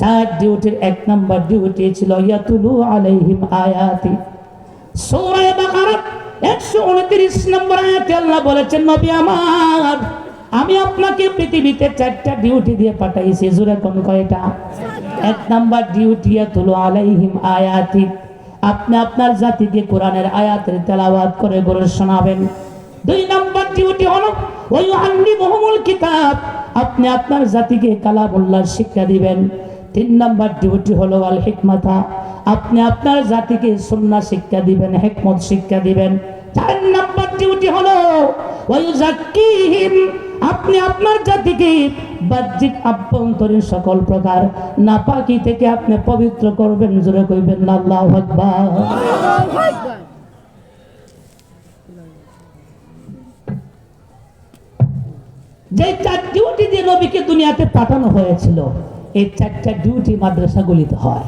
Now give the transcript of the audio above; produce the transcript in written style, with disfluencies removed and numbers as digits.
চার ডিউটির এক নাম্বার ডিউটি ছিল ইয়াতুলু আলাইহিম আয়াতি। সূরা বাকারা 129 নম্বর আয়াতে আল্লাহ বলেছেন, নবী আমার, আমি আপনাকে পৃথিবীতে চারটা ডিউটি দিয়ে পাঠাইছি। জোরে কোন কয়টা? এক নাম্বার ডিউটি ইয়াতুলু আলাইহিম আয়াতি, আপনি আপনার জাতিকে কোরআনের আয়াতের তেলাওয়াত করে করে শোনাবেন। দুই নাম্বার ডিউটি হলো ওয়ায়ুআল্লিমুহুমুল কিতাব, আপনি আপনার জাতিকে কালামুল্লাহ শিক্ষা দিবেন। তিন নাম্বার ডিউটি হলো আল হিকমাতা, আপনি আপনার জাতিকে সুন্নাহ শিক্ষা দিবেন, হিকমত শিক্ষা দিবেন। চার নাম্বার ডিউটি হলো ওয়ায়ুযাক্কিহিম, আপনি আপনার জাতিকে বাহ্যিক আভ্যন্তরীণ সকল প্রকার নাপাকি থেকে আপনি পবিত্র করবেন। জোরে কইবেন না আল্লাহু আকবার। যে চার ডিউটি দিয়ে নবীকে দুনিয়াতে পাঠানো হয়েছিল, এই চারটা ডিউটি মাদ্রাসাগুলিতে হয়।